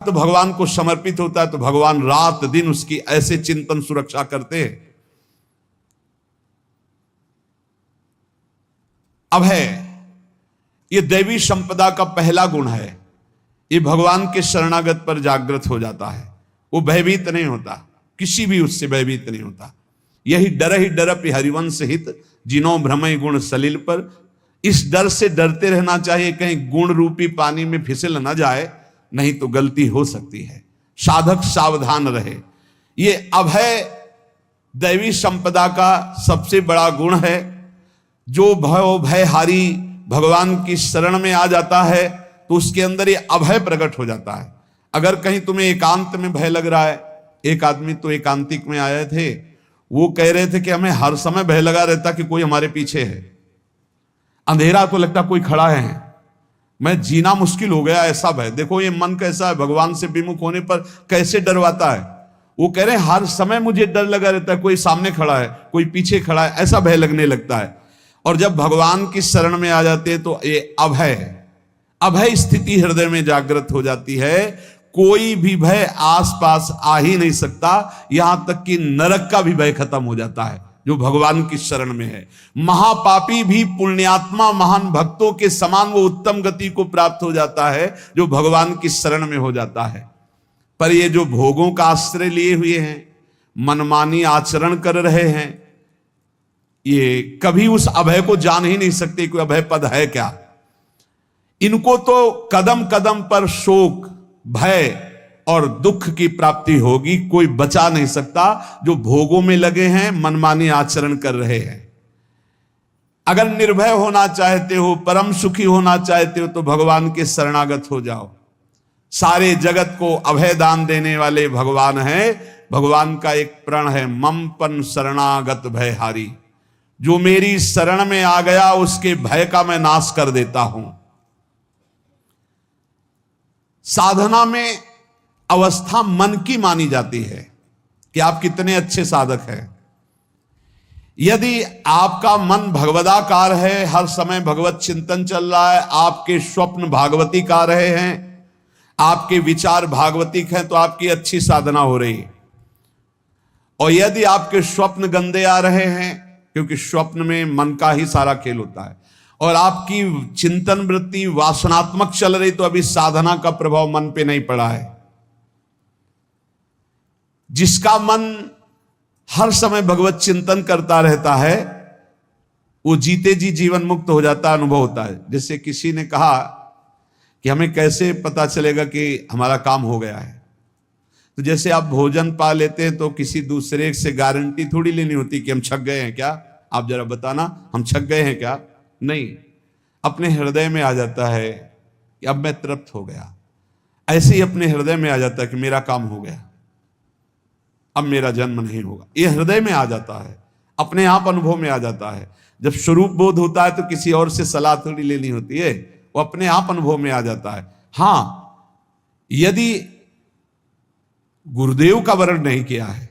तो भगवान को समर्पित होता है तो भगवान रात दिन उसकी ऐसे चिंतन सुरक्षा करते हैं। अभय ये दैवी संपदा का पहला गुण है। ये भगवान के शरणागत पर जागृत हो जाता है, वो भयभीत नहीं होता, किसी भी उससे भयभीत नहीं होता। यही डर ही डरपि हरिवंश हित जिनो भ्रमय गुण सलिल पर। इस डर से डरते रहना चाहिए कहीं गुण रूपी पानी में फिसल न जाए, नहीं तो गलती हो सकती है। साधक सावधान रहे। ये अभय दैवी संपदा का सबसे बड़ा गुण है। जो भयहारी भगवान की शरण में आ जाता है तो उसके अंदर ये अभय प्रकट हो जाता है। अगर कहीं तुम्हें एकांत में भय लग रहा है, एक आदमी तो एकांतिक में आए थे, वो कह रहे थे कि हमें हर समय भय लगा रहता कि कोई हमारे पीछे है, अंधेरा तो लगता कोई खड़ा है, मैं जीना मुश्किल हो गया, ऐसा भय। देखो ये मन कैसा है, भगवान से विमुख होने पर कैसे डरवाता है। वो कह रहे हैं हर समय मुझे डर लगा रहता है, कोई सामने खड़ा है, कोई पीछे खड़ा है, ऐसा भय लगने लगता है। और जब भगवान की शरण में आ जाते हैं तो ये अभय स्थिति हृदय में जागृत हो जाती है। कोई भी भय आसपास आ ही नहीं सकता, यहां तक कि नरक का भी भय खत्म हो जाता है जो भगवान की शरण में है। महापापी भी पुण्यात्मा महान भक्तों के समान वो उत्तम गति को प्राप्त हो जाता है जो भगवान की शरण में हो जाता है। पर ये जो भोगों का आश्रय लिए हुए हैं, मनमानी आचरण कर रहे हैं, ये कभी उस अभय को जान ही नहीं सकते कोई अभय पद है क्या। इनको तो कदम कदम पर शोक भय और दुख की प्राप्ति होगी, कोई बचा नहीं सकता। जो भोगों में लगे हैं, मनमानी आचरण कर रहे हैं। अगर निर्भय होना चाहते हो, परम सुखी होना चाहते हो तो भगवान के शरणागत हो जाओ। सारे जगत को अभय दान देने वाले भगवान हैं। भगवान का एक प्रण है, ममपन शरणागत भयहारी। जो मेरी शरण में आ गया उसके भय का मैं नाश कर देता हूं। साधना में अवस्था मन की मानी जाती है कि आप कितने अच्छे साधक हैं। यदि आपका मन भगवदाकार है, हर समय भगवत चिंतन चल रहा है, आपके स्वप्न भागवतिक आ रहे हैं, आपके विचार भागवतिक हैं, तो आपकी अच्छी साधना हो रही है। और यदि आपके स्वप्न गंदे आ रहे हैं, क्योंकि स्वप्न में मन का ही सारा खेल होता है, और आपकी चिंतन वृत्ति वासनात्मक चल रही, तो अभी साधना का प्रभाव मन पे नहीं पड़ा है। जिसका मन हर समय भगवत चिंतन करता रहता है वो जीते जी जीवन मुक्त हो जाता अनुभव होता है। जैसे किसी ने कहा कि हमें कैसे पता चलेगा कि हमारा काम हो गया है, तो जैसे आप भोजन पा लेते हैं तो किसी दूसरे से गारंटी थोड़ी लेनी होती कि हम छक गए हैं क्या, आप जरा बताना हम छक गए हैं क्या। नहीं, अपने हृदय में आ जाता है कि अब मैं तृप्त हो गया। ऐसे ही अपने हृदय में आ जाता है कि मेरा काम हो गया, अब मेरा जन्म नहीं होगा। ये हृदय में आ जाता है, अपने आप अनुभव में आ जाता है। जब स्वरूप बोध होता है तो किसी और से सलाह थोड़ी लेनी होती है, वो अपने आप अनुभव में आ जाता है। हां, यदि गुरुदेव का वर्ण नहीं किया है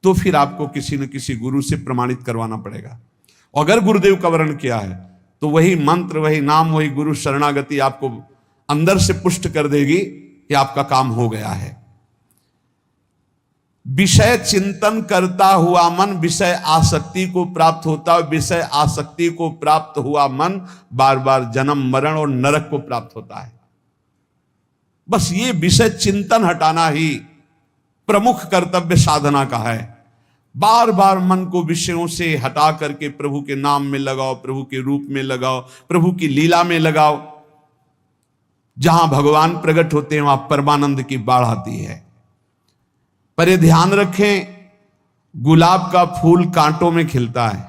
तो फिर आपको किसी न किसी गुरु से प्रमाणित करवाना पड़ेगा। अगर गुरुदेव का वर्ण किया है तो वही मंत्र, वही नाम, वही गुरु शरणागति आपको अंदर से पुष्ट कर देगी कि आपका काम हो गया है। विषय चिंतन करता हुआ मन विषय आसक्ति को प्राप्त होता है। विषय आसक्ति को प्राप्त हुआ मन बार बार जन्म मरण और नरक को प्राप्त होता है। बस ये विषय चिंतन हटाना ही प्रमुख कर्तव्य साधना का है। बार बार मन को विषयों से हटा करके प्रभु के नाम में लगाओ, प्रभु के रूप में लगाओ, प्रभु की लीला में लगाओ। जहां भगवान प्रकट होते हैं वहां परमानंद की बाढ़ आती है। पर ये ध्यान रखें, गुलाब का फूल कांटों में खिलता है,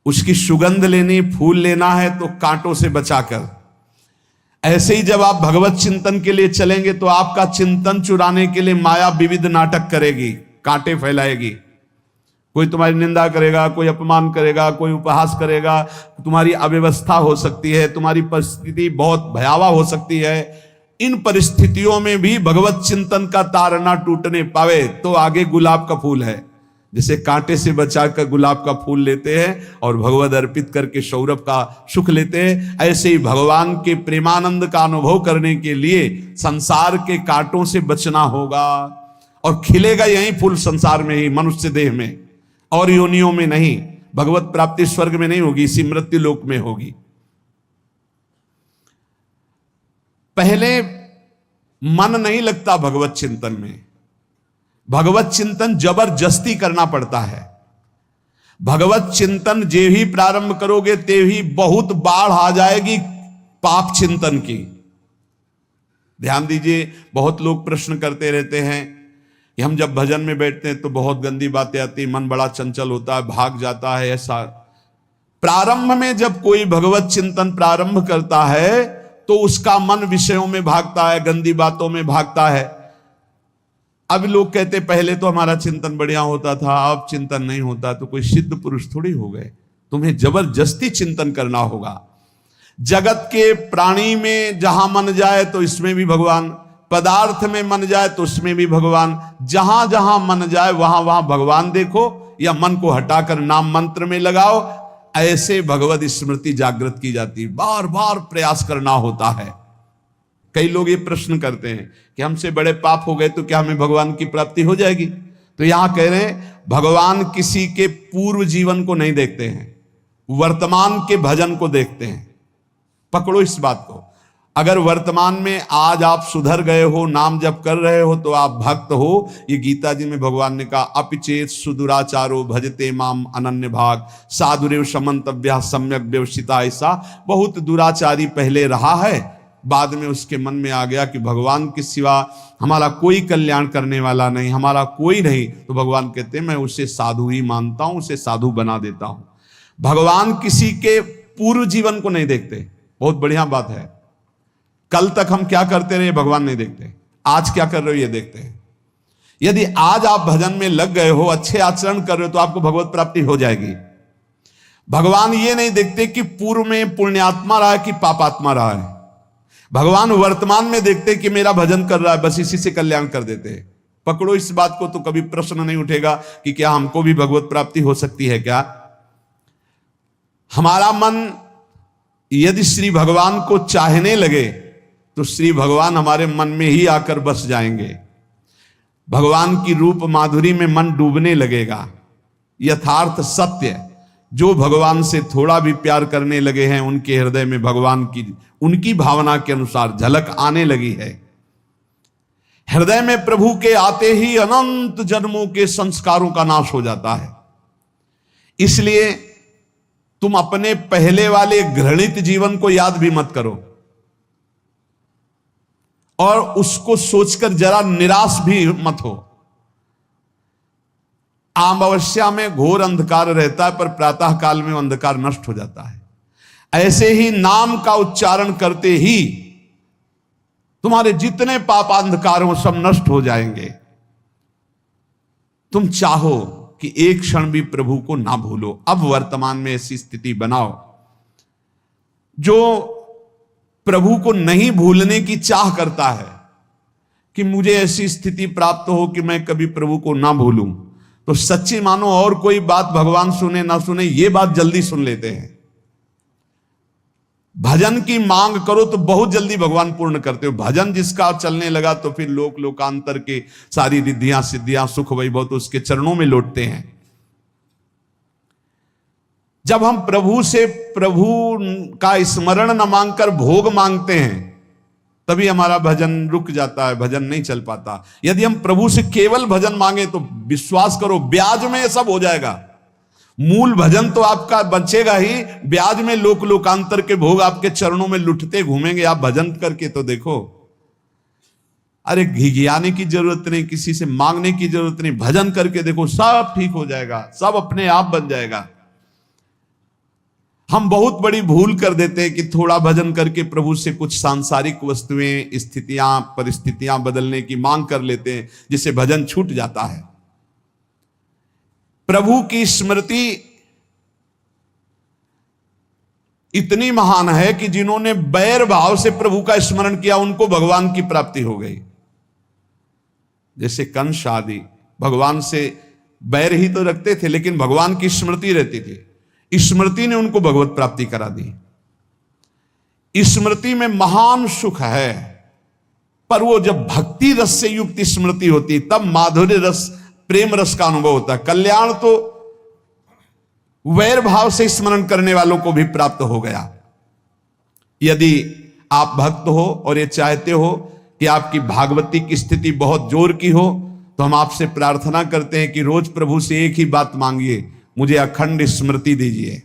उसकी सुगंध लेनी, फूल लेना है तो कांटों से बचाकर। ऐसे ही जब आप भगवत चिंतन के लिए चलेंगे तो आपका चिंतन चुराने के लिए माया विविध नाटक करेगी, कांटे फैलाएगी। कोई तुम्हारी निंदा करेगा, कोई अपमान करेगा, कोई उपहास करेगा, तुम्हारी अव्यवस्था हो सकती है, तुम्हारी परिस्थिति बहुत भयावह हो सकती है। इन परिस्थितियों में भी भगवत चिंतन का तार ना टूटने पावे तो आगे गुलाब का फूल है। जैसे कांटे से बचाकर गुलाब का फूल लेते हैं और भगवद अर्पित करके सौरभ का सुख लेते हैं, ऐसे ही भगवान के प्रेमानंद का अनुभव करने के लिए संसार के कांटों से बचना होगा। और खिलेगा यही फूल संसार में ही, मनुष्य देह में, और योनियों में नहीं। भगवत प्राप्ति स्वर्ग में नहीं होगी, इसी मृत्यु लोक में होगी। पहले मन नहीं लगता भगवत चिंतन में। भगवत चिंतन जबरदस्ती करना पड़ता है। भगवत चिंतन जे ही प्रारंभ करोगे ते ही बहुत बाढ़ आ जाएगी पाप चिंतन की। ध्यान दीजिए, बहुत लोग प्रश्न करते रहते हैं कि हम जब भजन में बैठते हैं तो बहुत गंदी बातें आती, मन बड़ा चंचल होता है, भाग जाता है। ऐसा प्रारंभ में जब कोई भगवत चिंतन प्रारंभ करता है तो उसका मन विषयों में भागता है, गंदी बातों में भागता है। अब लोग कहते पहले तो हमारा चिंतन बढ़िया होता था, अब चिंतन नहीं होता। तो कोई सिद्ध पुरुष थोड़ी हो गए, तुम्हें जबरदस्ती चिंतन करना होगा। जगत के प्राणी में जहां मन जाए तो इसमें भी भगवान, पदार्थ में मन जाए तो उसमें भी भगवान, जहां जहां मन जाए वहां वहां भगवान देखो, या मन को हटाकर नाम मंत्र में लगाओ। ऐसे भगवत स्मृति जागृत की जाती है, बार बार प्रयास करना होता है। कई लोग ये प्रश्न करते हैं कि हमसे बड़े पाप हो गए तो क्या हमें भगवान की प्राप्ति हो जाएगी? तो यहां कह रहे हैं भगवान किसी के पूर्व जीवन को नहीं देखते हैं, वर्तमान के भजन को देखते हैं। पकड़ो इस बात को। अगर वर्तमान में आज आप सुधर गए हो, नाम जप कर रहे हो, तो आप भक्त हो। ये गीता जी में भगवान ने कहा, अपिचेत सुदुराचारो भजते माम अनन्य भाग साधुरेव समन्तव्या सम्यक व्यवसिता। ऐसा बहुत दुराचारी पहले रहा है, बाद में उसके मन में आ गया कि भगवान के सिवा हमारा कोई कल्याण करने वाला नहीं, हमारा कोई नहीं। तो भगवान कहते हैं मैं उसे साधु ही मानता हूं, उसे साधु बना देता हूं। भगवान किसी के पूर्व जीवन को नहीं देखते। बहुत बढ़िया बात है। कल तक हम क्या करते रहे भगवान नहीं देखते, आज क्या कर रहे हो ये देखते हैं। यदि आज आप भजन में लग गए हो, अच्छे आचरण कर रहे हो, तो आपको भगवत प्राप्ति हो जाएगी। भगवान ये नहीं देखते कि पूर्व में पुण्यात्मा रहा है कि पापात्मा रहा है। भगवान वर्तमान में देखते कि मेरा भजन कर रहा है, बस इसी से कल्याण कर देते हैं। पकड़ो इस बात को, तो कभी प्रश्न नहीं उठेगा कि क्या हमको भी भगवत प्राप्ति हो सकती है क्या। हमारा मन यदि श्री भगवान को चाहने लगे तो श्री भगवान हमारे मन में ही आकर बस जाएंगे। भगवान की रूप माधुरी में मन डूबने लगेगा। यथार्थ सत्य, जो भगवान से थोड़ा भी प्यार करने लगे हैं उनके हृदय में भगवान की उनकी भावना के अनुसार झलक आने लगी है। हृदय में प्रभु के आते ही अनंत जन्मों के संस्कारों का नाश हो जाता है। इसलिए तुम अपने पहले वाले घृणित जीवन को याद भी मत करो और उसको सोचकर जरा निराश भी मत हो। अमावस्या में घोर अंधकार रहता है, पर प्रातः काल में अंधकार नष्ट हो जाता है। ऐसे ही नाम का उच्चारण करते ही तुम्हारे जितने पाप अंधकार हो सब नष्ट हो जाएंगे। तुम चाहो कि एक क्षण भी प्रभु को ना भूलो। अब वर्तमान में ऐसी स्थिति बनाओ। जो प्रभु को नहीं भूलने की चाह करता है कि मुझे ऐसी स्थिति प्राप्त हो कि मैं कभी प्रभु को ना भूलूं, तो सच्ची मानो और कोई बात भगवान सुने ना सुने, ये बात जल्दी सुन लेते हैं। भजन की मांग करो तो बहुत जल्दी भगवान पूर्ण करते हो। भजन जिसका चलने लगा तो फिर लोक लोकांतर के सारी रिद्धियां सिद्धियां सुख वैभव तो उसके चरणों में लौटते हैं। जब हम प्रभु से प्रभु का स्मरण न मांगकर भोग मांगते हैं तभी हमारा भजन रुक जाता है, भजन नहीं चल पाता। यदि हम प्रभु से केवल भजन मांगे तो विश्वास करो ब्याज में ये सब हो जाएगा। मूल भजन तो आपका बचेगा ही, ब्याज में लोक लोकांतर के भोग आपके चरणों में लुटते घूमेंगे। आप भजन करके तो देखो। अरे घिघियाने की जरूरत नहीं, किसी से मांगने की जरूरत नहीं, भजन करके देखो, सब ठीक हो जाएगा, सब अपने आप बन जाएगा। हम बहुत बड़ी भूल कर देते हैं कि थोड़ा भजन करके प्रभु से कुछ सांसारिक वस्तुएं, स्थितियां, परिस्थितियां बदलने की मांग कर लेते हैं, जिससे भजन छूट जाता है। प्रभु की स्मृति इतनी महान है कि जिन्होंने बैर भाव से प्रभु का स्मरण किया उनको भगवान की प्राप्ति हो गई। जैसे कंस आदि भगवान से बैर ही तो रखते थे, लेकिन भगवान की स्मृति रहती थी। स्मृति ने उनको भगवत प्राप्ति करा दी। स्मृति में महान सुख है, पर वो जब भक्ति रस से युक्त स्मृति होती तब माधुर्य रस, प्रेम रस का अनुभव होता है। कल्याण तो वैर भाव से स्मरण करने वालों को भी प्राप्त हो गया। यदि आप भक्त हो और ये चाहते हो कि आपकी भागवती की स्थिति बहुत जोर की हो, तो हम आपसे प्रार्थना करते हैं कि रोज प्रभु से एक ही बात मांगिए, मुझे अखंड स्मृति दीजिए।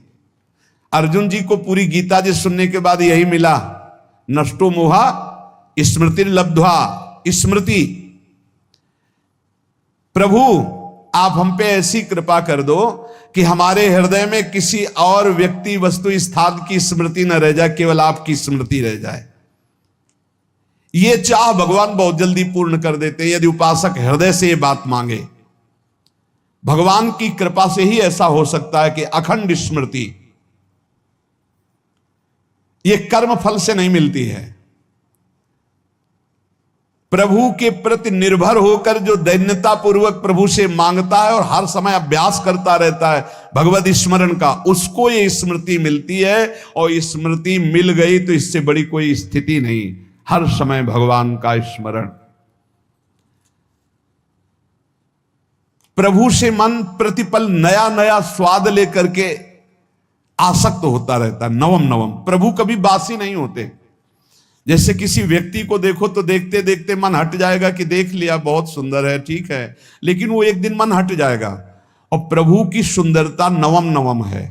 अर्जुन जी को पूरी गीता जी सुनने के बाद यही मिला, नष्टो मोहा स्मृति लब्ध्वा। स्मृति, प्रभु आप हम पे ऐसी कृपा कर दो कि हमारे हृदय में किसी और व्यक्ति, वस्तु, स्थान की स्मृति न रह जाए, केवल आपकी स्मृति रह जाए। ये चाह भगवान बहुत जल्दी पूर्ण कर देते हैं यदि उपासक हृदय से ये बात मांगे। भगवान की कृपा से ही ऐसा हो सकता है कि अखंड स्मृति ये कर्म फल से नहीं मिलती है। प्रभु के प्रति निर्भर होकर जो दैन्यता पूर्वक प्रभु से मांगता है और हर समय अभ्यास करता रहता है भगवत स्मरण का, उसको ये स्मृति मिलती है। और स्मृति मिल गई तो इससे बड़ी कोई स्थिति नहीं, हर समय भगवान का स्मरण। प्रभु से मन प्रतिपल नया नया स्वाद लेकर के आसक्त होता रहता है, नवम नवम। प्रभु कभी बासी नहीं होते। जैसे किसी व्यक्ति को देखो तो देखते देखते मन हट जाएगा कि देख लिया बहुत सुंदर है, ठीक है, लेकिन वो एक दिन मन हट जाएगा। और प्रभु की सुंदरता नवम नवम है,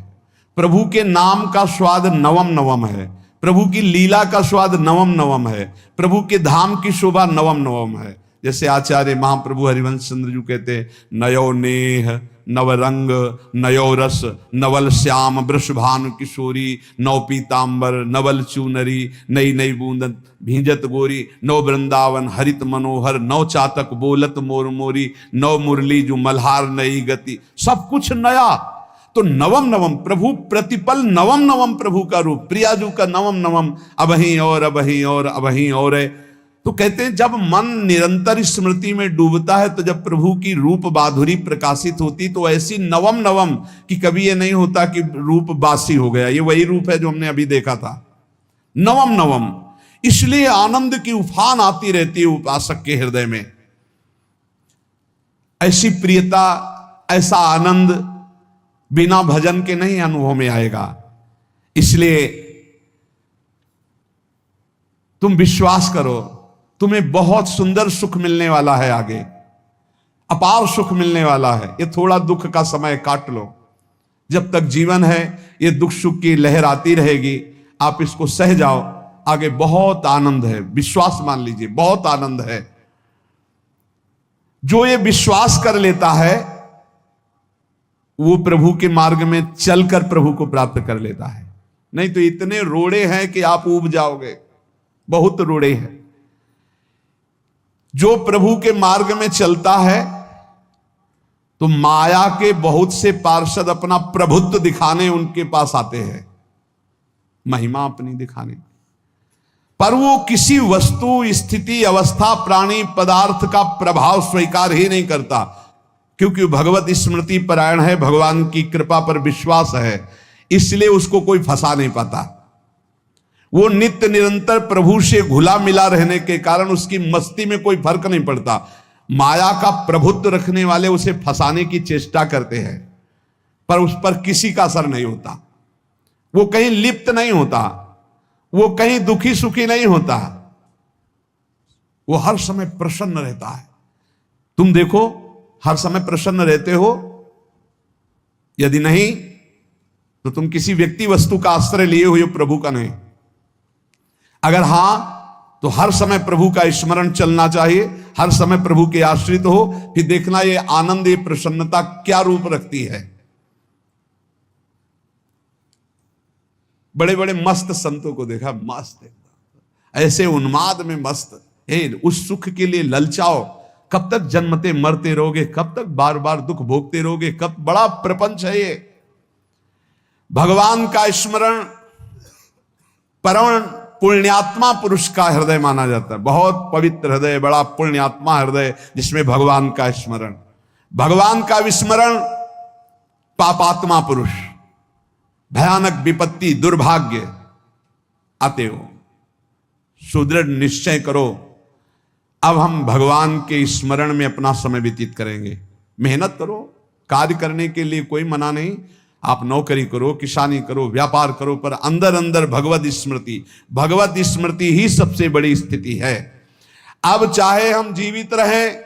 प्रभु के नाम का स्वाद नवम नवम है, प्रभु की लीला का स्वाद नवम नवम है, प्रभु के धाम की शोभा नवम नवम है। जैसे आचार्य महाप्रभु हरिवंश चंद्र जी कहते हैं, नयो नेह नव रंग नयो रस नवल श्याम वृषभानु किशोरी, नव पीतांबर नवल चूनरी, नई नई बूंदन भींजत गोरी, नव वृंदावन हरित मनोहर, नव चातक बोलत मोर मोरी, नव मुरली जो मल्हार नई गति, सब कुछ नया। तो नवम नवम प्रभु प्रतिपल नवम नवम प्रभु का रूप, प्रियाजू का नवम नवम, अबहीं और अबहीं और अबहीं और है। तो कहते हैं जब मन निरंतर स्मृति में डूबता है तो जब प्रभु की रूप बाधुरी प्रकाशित होती तो ऐसी नवम नवम कि कभी ये नहीं होता कि रूप बासी हो गया, ये वही रूप है जो हमने अभी देखा था, नवम नवम। इसलिए आनंद की उफान आती रहती है उपासक के हृदय में। ऐसी प्रियता, ऐसा आनंद बिना भजन के नहीं अनुभव में आएगा। इसलिए तुम विश्वास करो, तुम्हें बहुत सुंदर सुख मिलने वाला है, आगे अपार सुख मिलने वाला है। ये थोड़ा दुख का समय काट लो, जब तक जीवन है ये दुख सुख की लहर आती रहेगी, आप इसको सह जाओ, आगे बहुत आनंद है, विश्वास मान लीजिए, बहुत आनंद है। जो ये विश्वास कर लेता है वो प्रभु के मार्ग में चलकर प्रभु को प्राप्त कर लेता है। नहीं तो इतने रोड़े हैं कि आप ऊब जाओगे, बहुत रोड़े हैं। जो प्रभु के मार्ग में चलता है तो माया के बहुत से पार्षद अपना प्रभुत्व दिखाने उनके पास आते हैं, महिमा अपनी दिखाने, पर वो किसी वस्तु, स्थिति, अवस्था, प्राणी, पदार्थ का प्रभाव स्वीकार ही नहीं करता, क्योंकि भगवत स्मृति परायण है, भगवान की कृपा पर विश्वास है, इसलिए उसको कोई फंसा नहीं पाता। वो नित्य निरंतर प्रभु से घुला मिला रहने के कारण उसकी मस्ती में कोई फर्क नहीं पड़ता। माया का प्रभुत्व रखने वाले उसे फंसाने की चेष्टा करते हैं, पर उस पर किसी का असर नहीं होता, वो कहीं लिप्त नहीं होता, वो कहीं दुखी सुखी नहीं होता, वो हर समय प्रसन्न रहता है। तुम देखो, हर समय प्रसन्न रहते हो? यदि नहीं तो तुम किसी व्यक्ति वस्तु का आश्रय लिए हुए प्रभु का नहीं। अगर हां तो हर समय प्रभु का स्मरण चलना चाहिए, हर समय प्रभु के आश्रित हो, फिर देखना ये आनंद, ये प्रसन्नता क्या रूप रखती है। बड़े बड़े मस्त संतों को देखा, मस्त एकदम ऐसे उन्माद में मस्त, उस सुख के लिए ललचाओ, कब तक जन्मते मरते रहोगे, कब तक बार बार दुख भोगते रहोगे, कब, बड़ा प्रपंच है ये। भगवान का स्मरण परम पुण्यात्मा पुरुष का हृदय माना जाता है, बहुत पवित्र हृदय, बड़ा पुण्यात्मा हृदय जिसमें भगवान का स्मरण। भगवान का विस्मरण पापात्मा पुरुष, भयानक विपत्ति, दुर्भाग्य आते हो। सुदृढ़ निश्चय करो, अब हम भगवान के स्मरण में अपना समय व्यतीत करेंगे। मेहनत करो, कार्य करने के लिए कोई मना नहीं, आप नौकरी करो, किसानी करो, व्यापार करो, पर अंदर अंदर भगवत स्मृति ही सबसे बड़ी स्थिति है। अब चाहे हम जीवित रहें,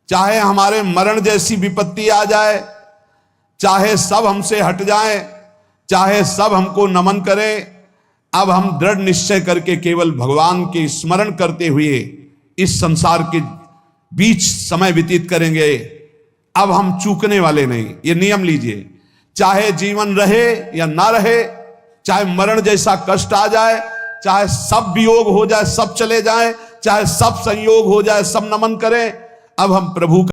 चाहे हमारे मरण जैसी विपत्ति आ जाए, चाहे सब हमसे हट जाए, चाहे सब हमको नमन करें, अब हम दृढ़ निश्चय करके केवल भगवान के स्मरण करते हुए इस संसार के बीच समय व्यतीत करेंगे। अब हम चूकने वाले नहीं, ये नियम लीजिए। चाहे जीवन रहे या ना रहे, चाहे मरण जैसा कष्ट आ जाए, चाहे सब वियोग हो जाए, सब चले जाए, चाहे सब संयोग हो जाए, सब नमन करें, अब हम प्रभु